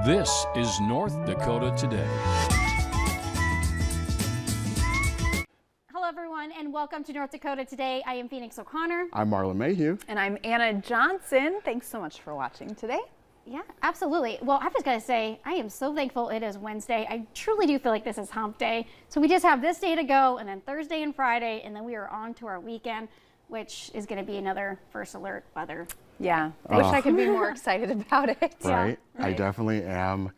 This is North Dakota Today. Hello, everyone, and welcome to North Dakota Today. I am Phoenix O'Connor. I'm Marlon Mayhew. And I'm Anna Johnson. Thanks so much for watching today. Yeah, absolutely. Well, I was going to say, I am so thankful it is Wednesday. I truly do feel like this is hump day. So we just have this day to go, and then Thursday and Friday, and then we are on to our weekend, which is going to be another first alert weather. Yeah, I wish I could be more excited about it. Right. Yeah, I definitely am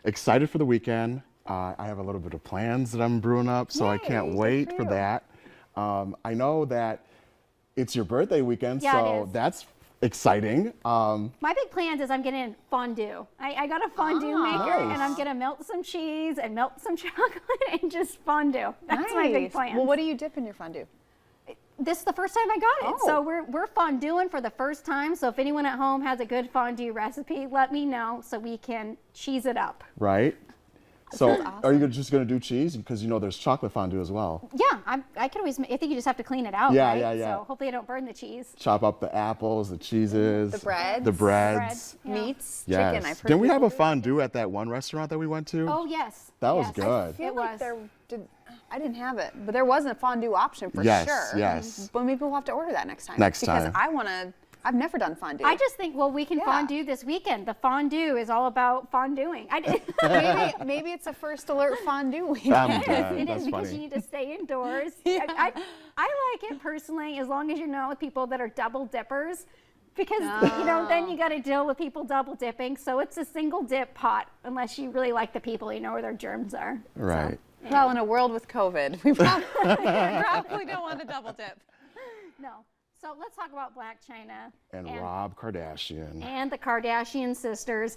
excited for the weekend. I have a little bit of plans that I'm brewing up, so I can't Yay, wait good for for you. that. I know that it's your birthday weekend, Yeah, it so is. that's exciting. My big plans is I'm getting fondue. I got a fondue maker, Nice. and I'm going to melt some cheese and melt some chocolate and just fondue. That's my big Nice. plan. Well, what do you dip in your fondue? This is the first time I got it. Oh. So we're fondueing for the first time. So if anyone at home has a good fondue recipe, let me know so we can cheese it up. Right? So sounds are you just going to do cheese? Because you know there's chocolate fondue as well. Yeah, I can always, I think you just have to clean it out, Yeah, right? yeah, yeah. So hopefully I don't burn the cheese. Chop up the apples, the cheeses. The breads. The breads. Yeah. Meats, Yes. chicken. I've heard Didn't we have a people do. fondue at that one restaurant that we went to? Oh, yes. That was yes. good. I feel It like was. I didn't have it, but there was a fondue option for Yes, sure. yes. But maybe we'll have to order that next time. Next because time. I've never done fondue. I just think, well, we can Yeah. fondue this weekend. The fondue is all about fonduing. maybe it's a first alert fondue weekend. I'm dead. It That's is because funny. you need to stay indoors. I like it personally as long as you're not with people that are double dippers, because you know then you got to deal with people double dipping. So it's a single dip pot unless you really like the people, you know where their germs are. Right. Well, in a world with COVID, we probably don't want to double dip. No. So let's talk about Black China And Rob Kardashian. and the Kardashian sisters.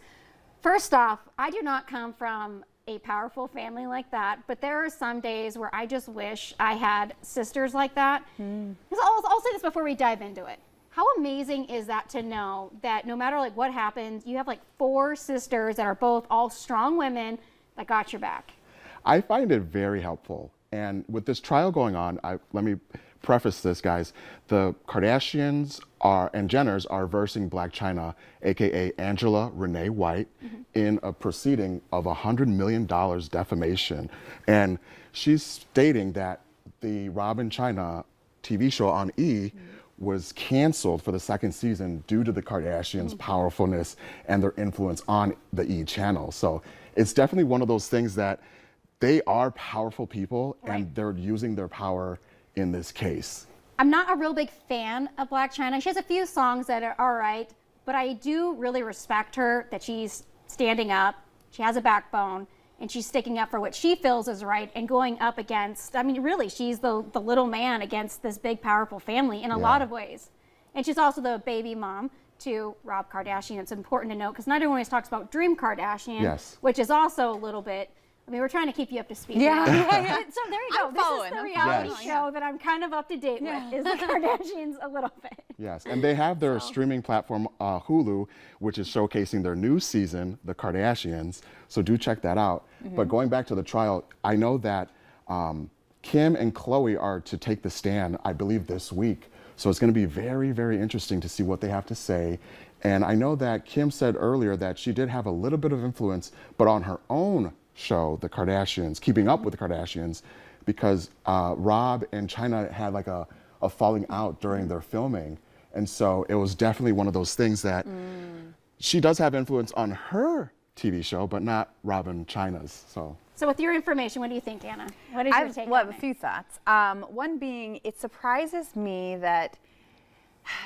First off, I do not come from a powerful family like that, but there are some days where I just wish I had sisters like that. 'Cause I'll say this before we dive into it. How amazing is that to know that no matter like what happens, you have like 4 sisters that are both all strong women that got your back. I find it very helpful. And with this trial going on, let me preface this, guys. The Kardashians and Jenners are versing Blac Chyna, aka Angela Renee White, in a proceeding of $100 million defamation. And she's stating that the Rob and Chyna TV show on E! Was canceled for the second season due to the Kardashians' powerfulness and their influence on the E! channel. So it's definitely one of those things that they are powerful people, and they're using their power in this case. I'm not a real big fan of Blac Chyna. She has a few songs that are all right, but I do really respect her that she's standing up, she has a backbone, and she's sticking up for what she feels is right and going up against, I mean, really, she's the little man against this big, powerful family in a lot of ways. And she's also the baby mom to Rob Kardashian. It's important to note because not everyone always talks about Dream Kardashian, Yes. which is also a little bit, I mean, we're trying to keep you up to speed. Yeah, here. yeah, yeah. So there you go. I'm This following, is the I'm reality following. show that I'm kind of up to date with, is the Kardashians a little bit. Yes, and they have their streaming platform, Hulu, which is showcasing their new season, The Kardashians. So do check that out. But going back to the trial, I know that Kim and Khloe are to take the stand, I believe, this week. So it's going to be very, very interesting to see what they have to say. And I know that Kim said earlier that she did have a little bit of influence, but on her own show, The Kardashians, Keeping Up with the Kardashians, because Rob and Chyna had like a falling out during their filming. And so it was definitely one of those things that she does have influence on her TV show, but not Rob and Chyna's. So with your information, what do you think, Anna? What is your take I have on a it? few thoughts. One being, it surprises me that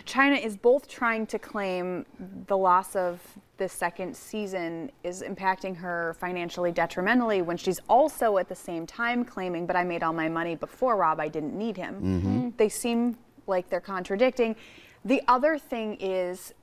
China is both trying to claim the loss of this second season is impacting her financially detrimentally when she's also at the same time claiming, but I made all my money before Rob, I didn't need him. They seem like they're contradicting. The other thing is,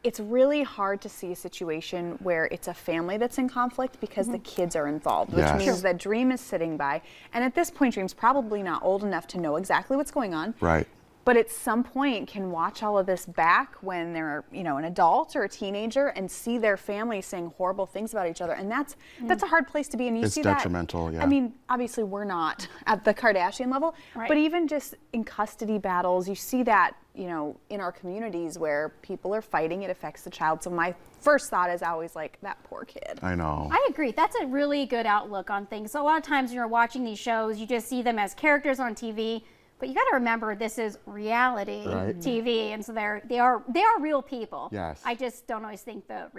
it's really hard to see a situation where it's a family that's in conflict because the kids are involved, which Yes. means that Dream is sitting by. And at this point, Dream's probably not old enough to know exactly what's going on. Right. but at some point can watch all of this back when they're, you know, an adult or a teenager and see their family saying horrible things about each other. And that's a hard place to be. And you It's see detrimental, that. yeah. I mean, obviously we're not at the Kardashian level, Right. but even just in custody battles, you see that, you know, in our communities where people are fighting, it affects the child. So my first thought is always like, that poor kid. I know. I agree. That's a really good outlook on things. So a lot of times when you're watching these shows, you just see them as characters on TV, but you got to remember this is reality Right. TV, and so they are real people. Yes. I just don't always think the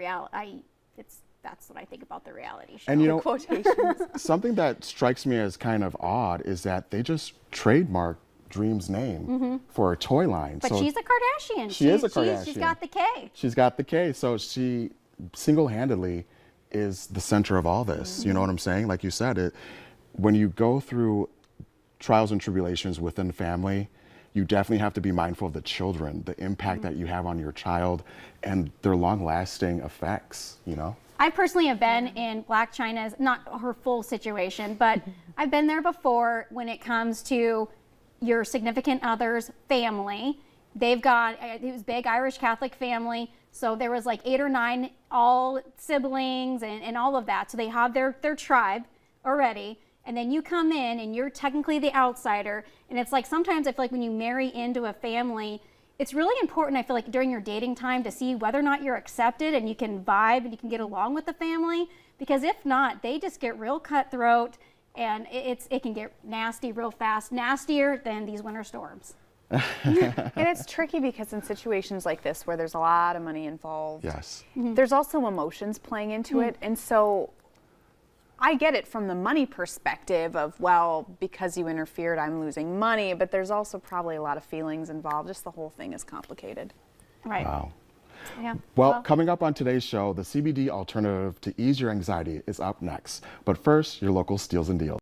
that's what I think about the reality show. And you know, Quotations. something that strikes me as kind of odd is that they just trademarked Dream's name for a toy line. But so she's a Kardashian. She is a Kardashian. She's got the K. She's got the K, so she single-handedly is the center of all this. You know what I'm saying? Like you said, when you go through trials and tribulations within the family, you definitely have to be mindful of the children, the impact that you have on your child, and their long-lasting effects, you know? I personally have been in Black China's, not her full situation, but I've been there before when it comes to your significant other's family. They've got, it was big Irish Catholic family, so there was like 8 or 9 all siblings and all of that. So they have their tribe already. And then you come in and you're technically the outsider. And it's like sometimes I feel like when you marry into a family, it's really important, I feel like, during your dating time to see whether or not you're accepted and you can vibe and you can get along with the family. Because if not, they just get real cutthroat and it can get nasty real fast, nastier than these winter storms. And it's tricky because in situations like this where there's a lot of money involved, Yes. there's also emotions playing into it. And so I get it from the money perspective of, well, because you interfered, I'm losing money, but there's also probably a lot of feelings involved. Just the whole thing is complicated. Right. Wow. Yeah. Well, coming up on today's show, the CBD alternative to ease your anxiety is up next. But first, your local steals and deals.